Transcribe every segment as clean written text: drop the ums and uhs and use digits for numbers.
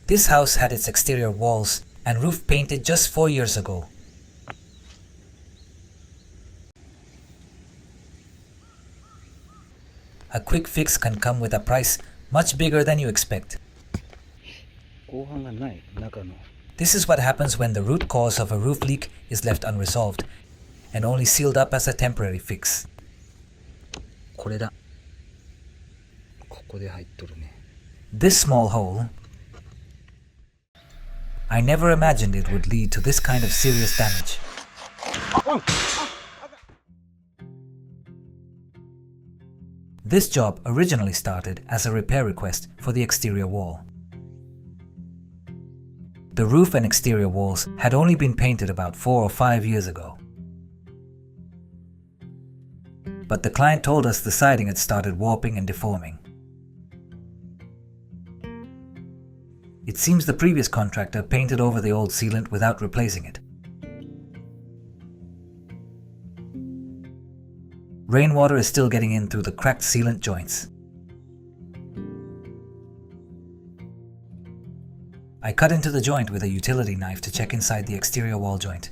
This house had its exterior walls and roof painted just 4 years ago. A quick fix can come with a price much bigger than you expect. This is what happens when the root cause of a roof leak is left unresolved and only sealed up as a temporary fix. This small hole, I never imagined it would lead to this kind of serious damage. This job originally started as a repair request for the exterior wall. The roof and exterior walls had only been painted about 4 or 5 years ago. But the client told us the siding had started warping and deforming. It seems the previous contractor painted over the old sealant without replacing it. Rainwater is still getting in through the cracked sealant joints. I cut into the joint with a utility knife to check inside the exterior wall joint.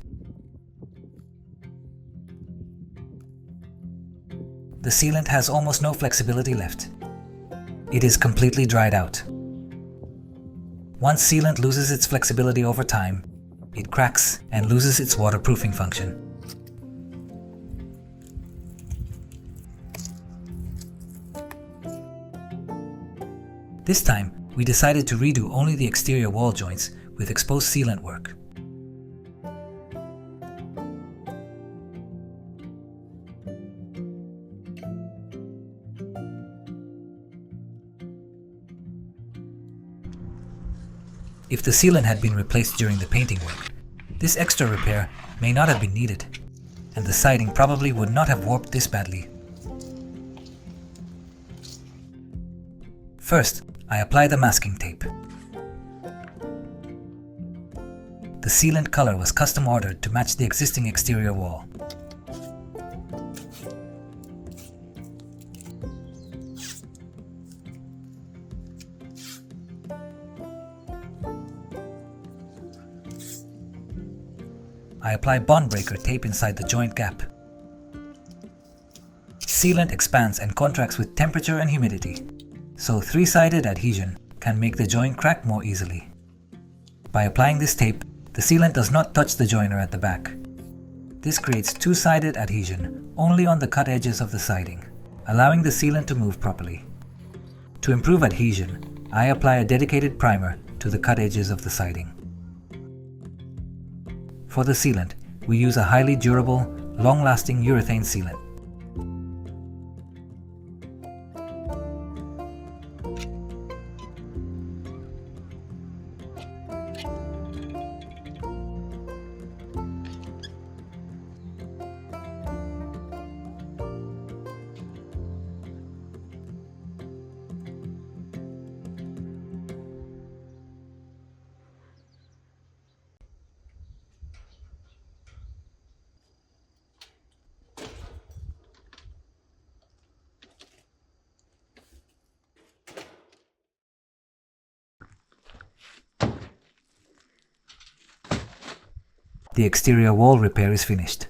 The sealant has almost no flexibility left. It is completely dried out. Once sealant loses its flexibility over time, it cracks and loses its waterproofing function. This time, we decided to redo only the exterior wall joints with exposed sealant work. If the sealant had been replaced during the painting work, this extra repair may not have been needed, and the siding probably would not have warped this badly. First, I apply the masking tape. The sealant color was custom ordered to match the existing exterior wall. I apply bond breaker tape inside the joint gap. Sealant expands and contracts with temperature and humidity, so 3-sided adhesion can make the joint crack more easily. By applying this tape, the sealant does not touch the joiner at the back. This creates 2-sided adhesion only on the cut edges of the siding, allowing the sealant to move properly. To improve adhesion, I apply a dedicated primer to the cut edges of the siding. For the sealant, we use a highly durable, long-lasting urethane sealant. The exterior wall repair is finished.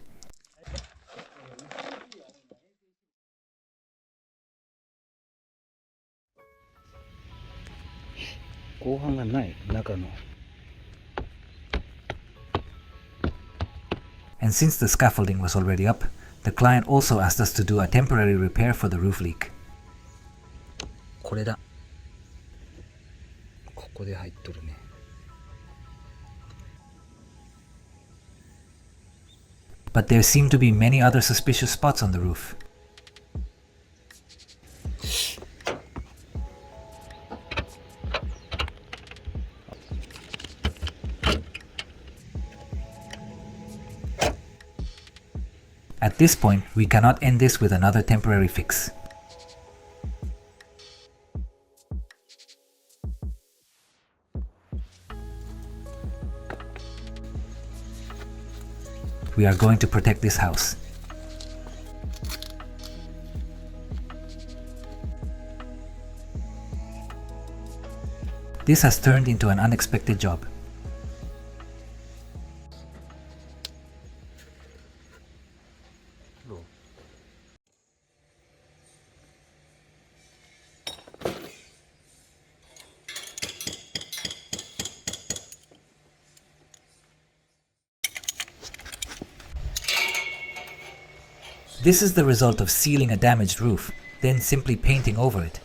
And since the scaffolding was already up, the client also asked us to do a temporary repair for the roof leak. But there seem to be many other suspicious spots on the roof. At this point, we cannot end this with another temporary fix. We are going to protect this house. This has turned into an unexpected job. This is the result of sealing a damaged roof, then simply painting over it.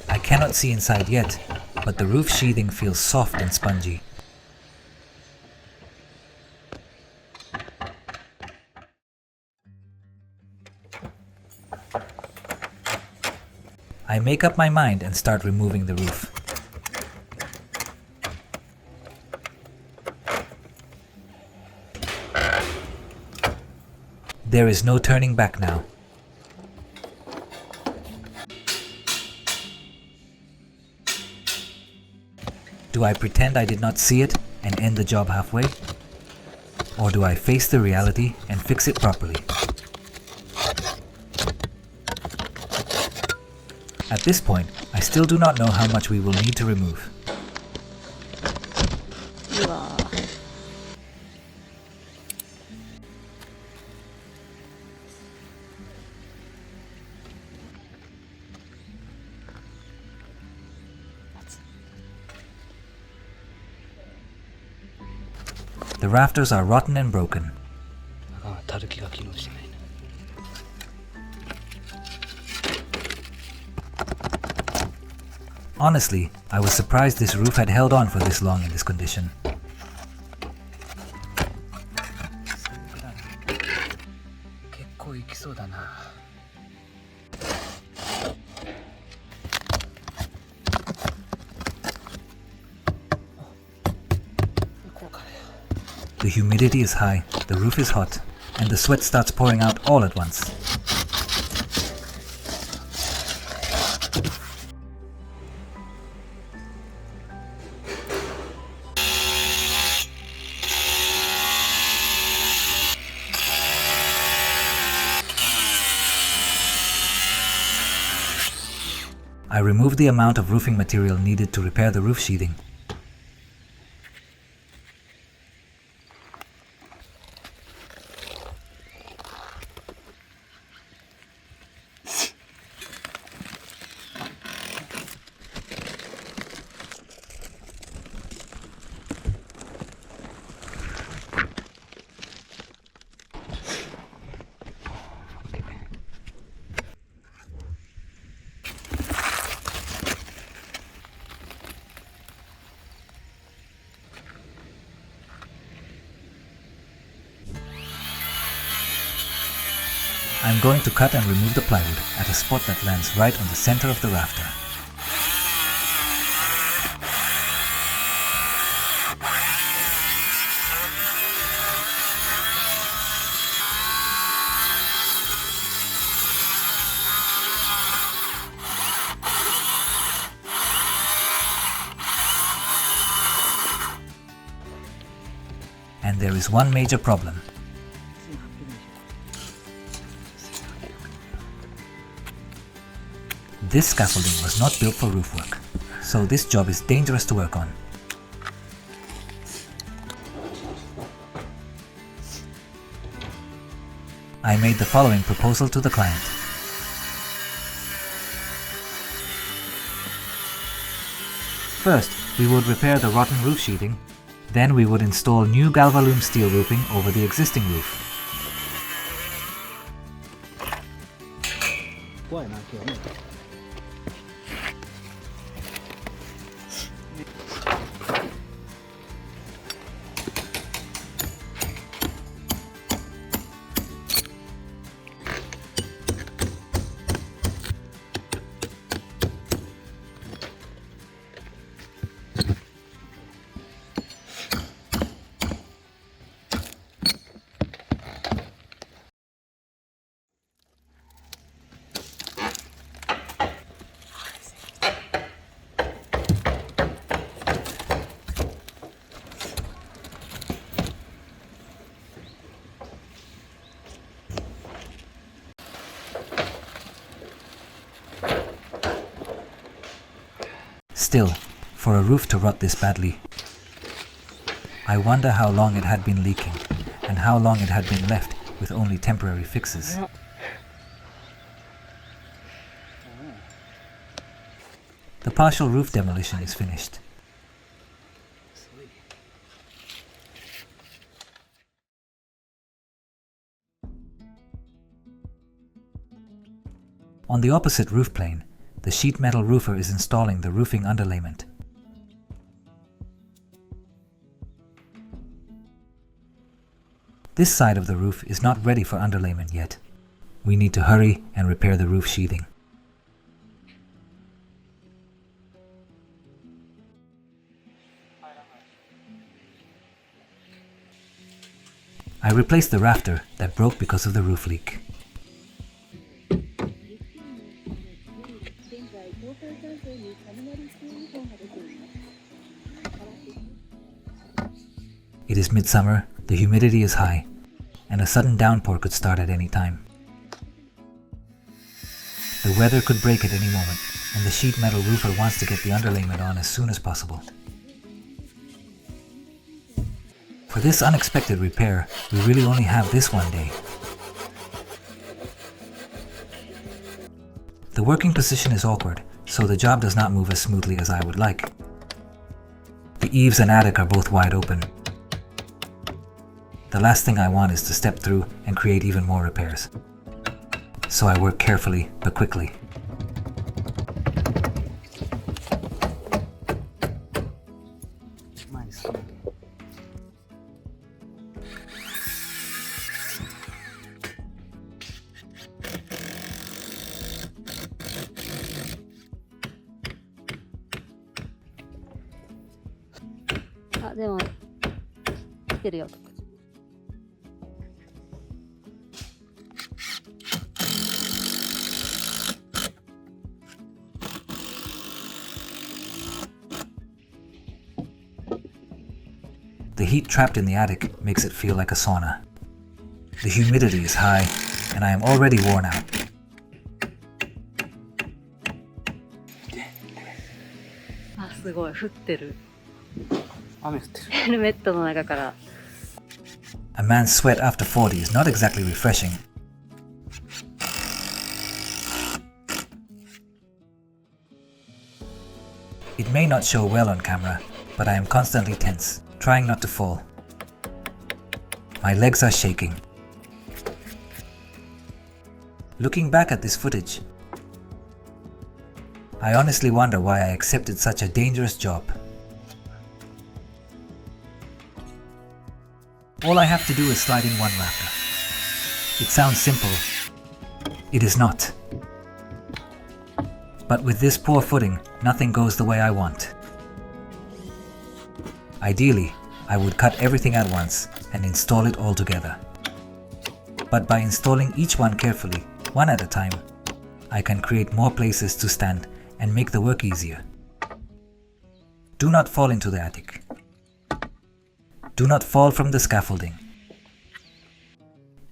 I cannot see inside yet, but the roof sheathing feels soft and spongy. I make up my mind and start removing the roof. There is no turning back now. Do I pretend I did not see it and end the job halfway? Or do I face the reality and fix it properly? At this point, I still do not know how much we will need to remove. The rafters are rotten and broken. Honestly, I was surprised this roof had held on for this long in this condition. The humidity is high, the roof is hot, and the sweat starts pouring out all at once. I removed the amount of roofing material needed to repair the roof sheathing. I'm going to cut and remove the plywood at a spot that lands right on the center of the rafter. And there is one major problem. This scaffolding was not built for roof work, so this job is dangerous to work on. I made the following proposal to the client. First, we would repair the rotten roof sheathing, then we would install new Galvalume steel roofing over the existing roof. Still, for a roof to rot this badly, I wonder how long it had been leaking and how long it had been left with only temporary fixes. The partial roof demolition is finished. On the opposite roof plane, the sheet metal roofer is installing the roofing underlayment. This side of the roof is not ready for underlayment yet. We need to hurry and repair the roof sheathing. I replaced the rafter that broke because of the roof leak. It is midsummer, the humidity is high, and a sudden downpour could start at any time. The weather could break at any moment, and the sheet metal roofer wants to get the underlayment on as soon as possible. For this unexpected repair, we really only have this one day. The working position is awkward, so the job does not move as smoothly as I would like. The eaves and attic are both wide open. The last thing I want is to step through and create even more repairs. So I work carefully but quickly. The heat trapped in the attic makes it feel like a sauna. The humidity is high, and I am already worn out. A man's sweat after 40 is not exactly refreshing. It may not show well on camera, but I am constantly tense, trying not to fall. My legs are shaking. Looking back at this footage, I honestly wonder why I accepted such a dangerous job. All I have to do is slide in one rafter. It sounds simple. It is not. But with this poor footing, nothing goes the way I want. Ideally, I would cut everything at once and install it all together. But by installing each one carefully, one at a time, I can create more places to stand and make the work easier. Do not fall into the attic. Do not fall from the scaffolding.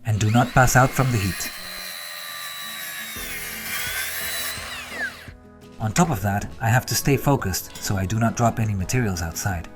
And do not pass out from the heat. On top of that, I have to stay focused so I do not drop any materials outside.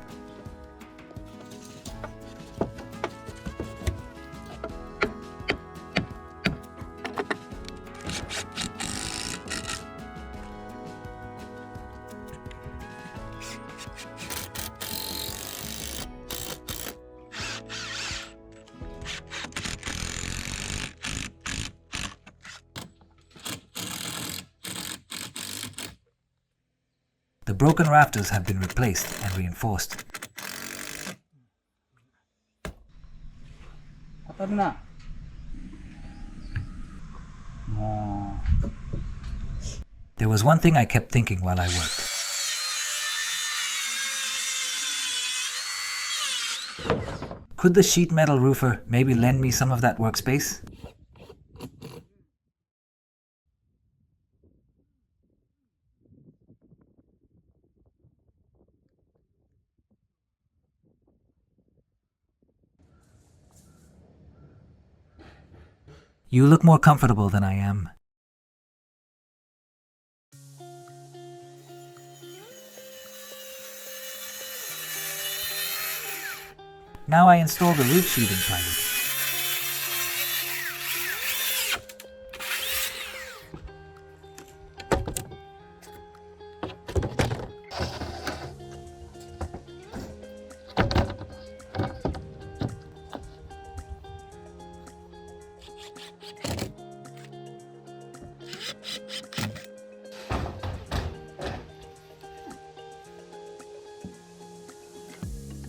The broken rafters have been replaced and reinforced. There was one thing I kept thinking while I worked. Could the sheet metal roofer maybe lend me some of that workspace? You look more comfortable than I am. Now I install the roof sheathing plywood.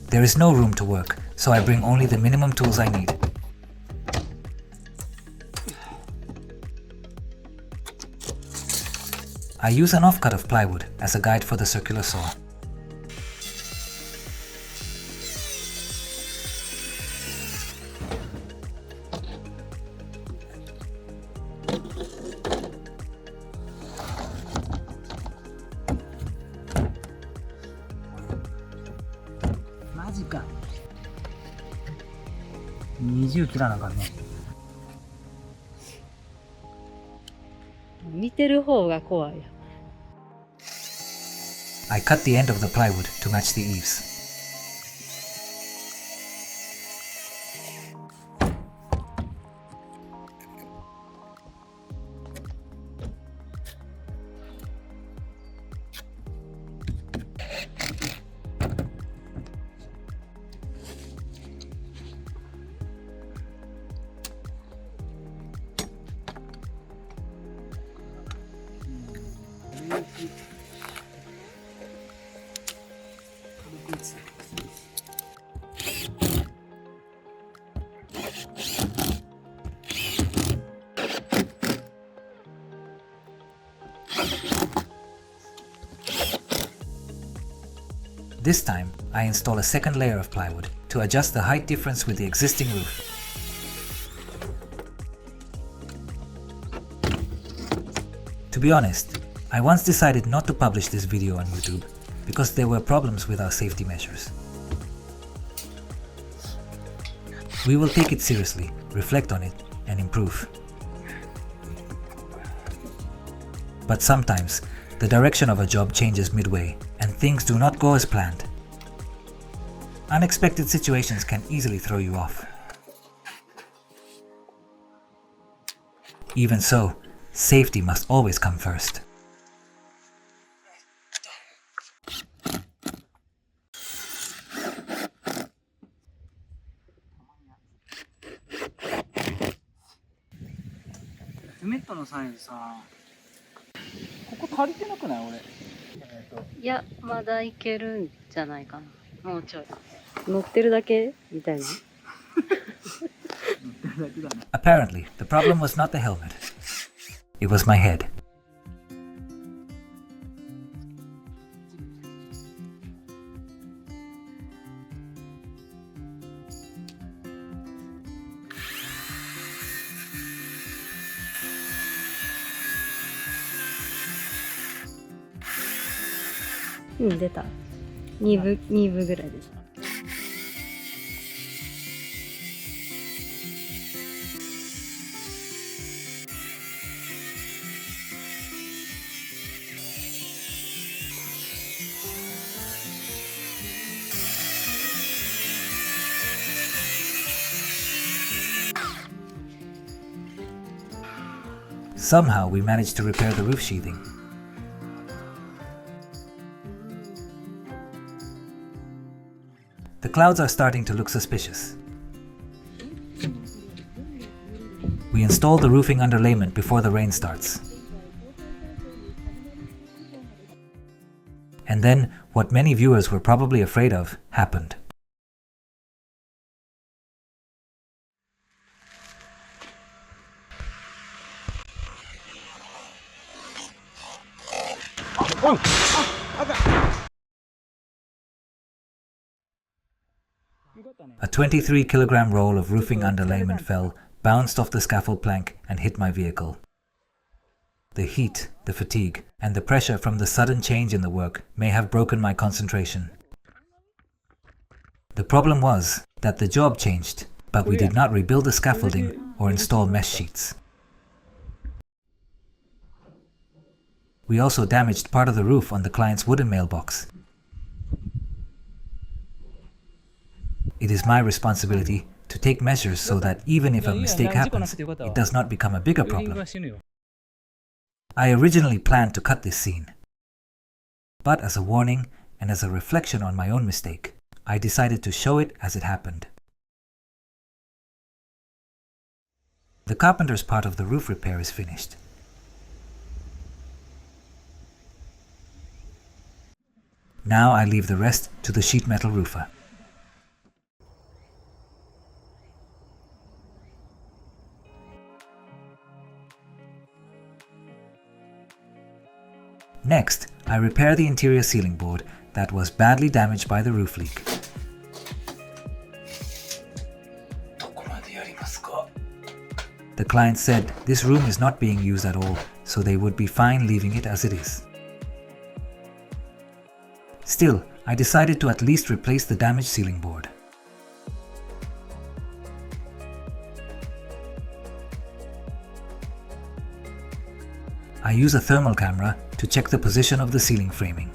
There is no room to work, so I bring only the minimum tools I need. I use an offcut of plywood as a guide for the circular saw. Magica. 20切らなあかんね。見てる方が怖いよ。I cut the end of the plywood to match the eaves. This time, I install a second layer of plywood to adjust the height difference with the existing roof. To be honest, I once decided not to publish this video on YouTube because there were problems with our safety measures. We will take it seriously, reflect on it, and improve. But sometimes, the direction of a job changes midway and things do not go as planned. Unexpected situations can easily throw you off. Even so, safety must always come first. Cement のサイズさ、ここ足りてなくない俺。いや、まだいけるんじゃないかな。もうちょい。乗ってるだけみたいな。Apparently, the problem was not the helmet. It was my head.うん、出た。2部ぐらいでした。Somehow we managed to repair the roof sheathing. The clouds are starting to look suspicious. We install the roofing underlayment before the rain starts. And then, what many viewers were probably afraid of happened. A 23-kilogram roll of roofing underlayment fell, bounced off the scaffold plank and hit my vehicle. The heat, the fatigue, and the pressure from the sudden change in the work may have broken my concentration. The problem was that the job changed, but we did not rebuild the scaffolding or install mesh sheets. We also damaged part of the roof on the client's wooden mailbox. It is my responsibility to take measures so that even if a mistake happens, it does not become a bigger problem. I originally planned to cut this scene, but as a warning and as a reflection on my own mistake, I decided to show it as it happened. The carpenter's part of the roof repair is finished. Now I leave the rest to the sheet metal roofer. Next, I repair the interior ceiling board that was badly damaged by the roof leak. The client said this room is not being used at all, so they would be fine leaving it as it is. Still, I decided to at least replace the damaged ceiling board. I use a thermal camera to check the position of the ceiling framing.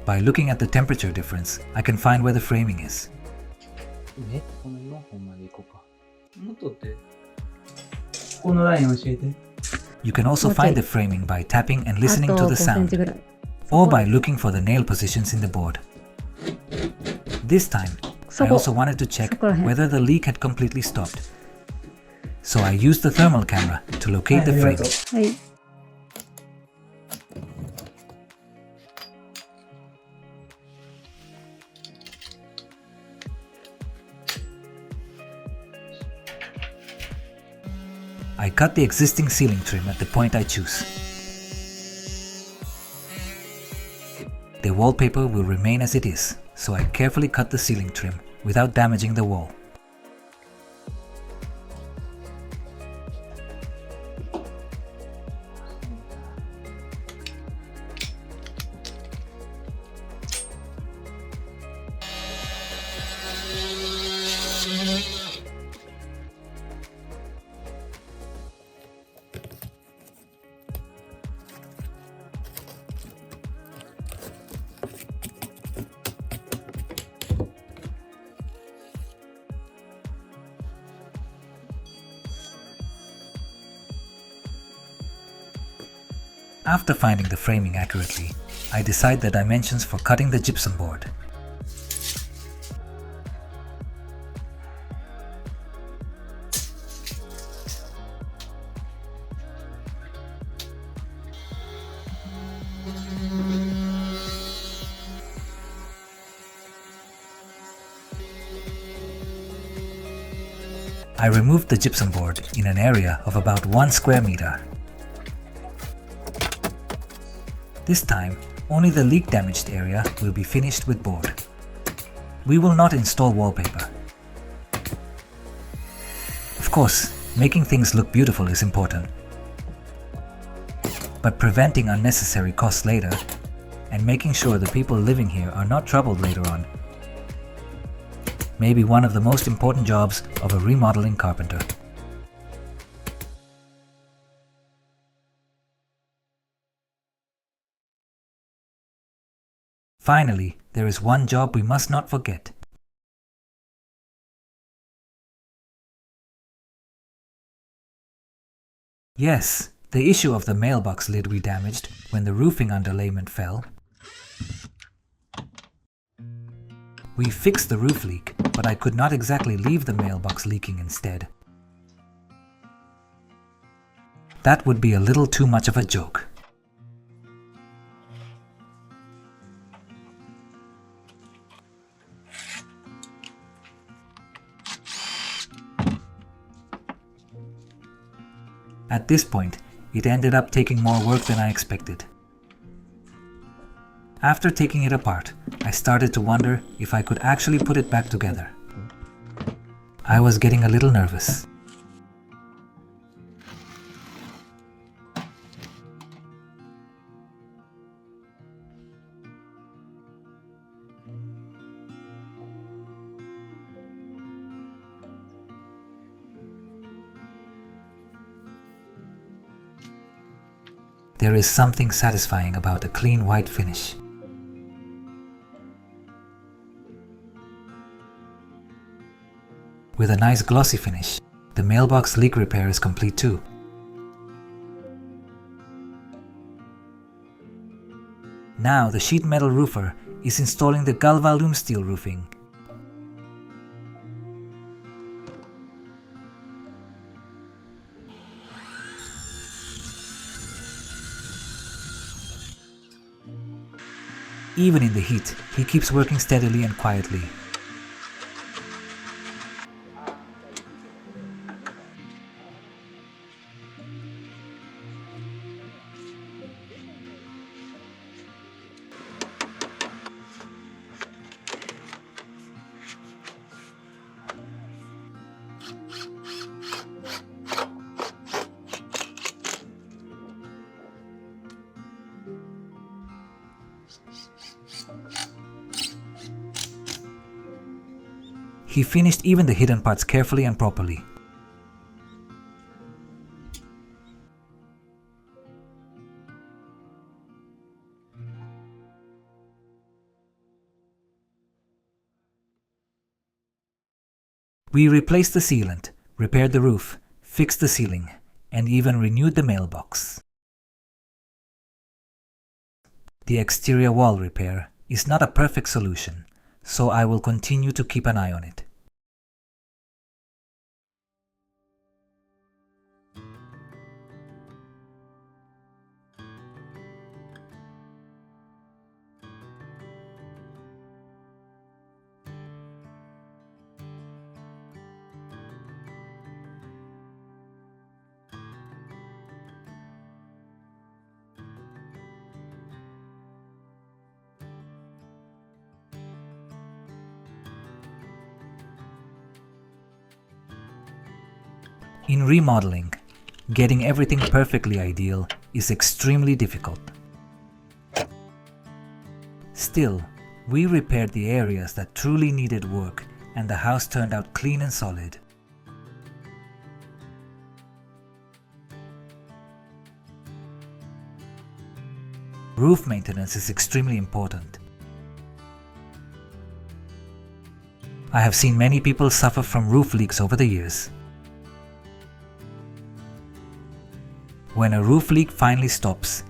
By looking at the temperature difference, I can find where the framing is. この4本まで行こうか。もっとってこのライン教えて。 You can also find the framing by tapping and listening to the sound, or by looking for the nail positions in the board. This time, I also wanted to check whether the leak had completely stopped. So I used the thermal camera to locate the framing. はい。 I cut the existing ceiling trim at the point I choose. The wallpaper will remain as it is, so I carefully cut the ceiling trim without damaging the wall. After finding the framing accurately, I decide the dimensions for cutting the gypsum board. I removed the gypsum board in an area of about 1 square meter. This time, only the leak-damaged area will be finished with board. We will not install wallpaper. Of course, making things look beautiful is important. But preventing unnecessary costs later, and making sure the people living here are not troubled later on, may be one of the most important jobs of a remodeling carpenter. Finally, there is one job we must not forget. Yes, the issue of the mailbox lid we damaged when the roofing underlayment fell. We fixed the roof leak, but I could not exactly leave the mailbox leaking instead. That would be a little too much of a joke. At this point, it ended up taking more work than I expected. After taking it apart, I started to wonder if I could actually put it back together. I was getting a little nervous. There is something satisfying about a clean white finish. With a nice glossy finish, the mailbox leak repair is complete too. Now the sheet metal roofer is installing the Galvalume steel roofing. Even in the heat, he keeps working steadily and quietly. He finished even the hidden parts carefully and properly. We replaced the sealant, repaired the roof, fixed the ceiling, and even renewed the mailbox. The exterior wall repair is not a perfect solution, so I will continue to keep an eye on it. In remodeling, getting everything perfectly ideal is extremely difficult. Still, we repaired the areas that truly needed work and the house turned out clean and solid. Roof maintenance is extremely important. I have seen many people suffer from roof leaks over the years. When a roof leak finally stops,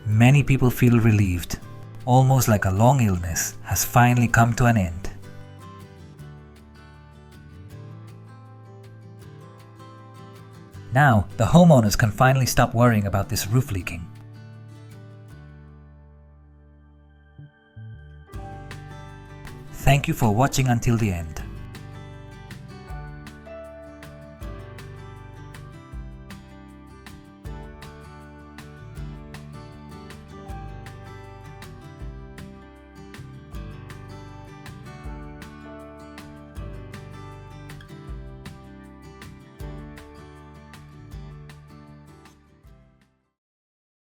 many people feel relieved, almost like a long illness has finally come to an end. Now, the homeowners can finally stop worrying about this roof leaking. Thank you for watching until the end.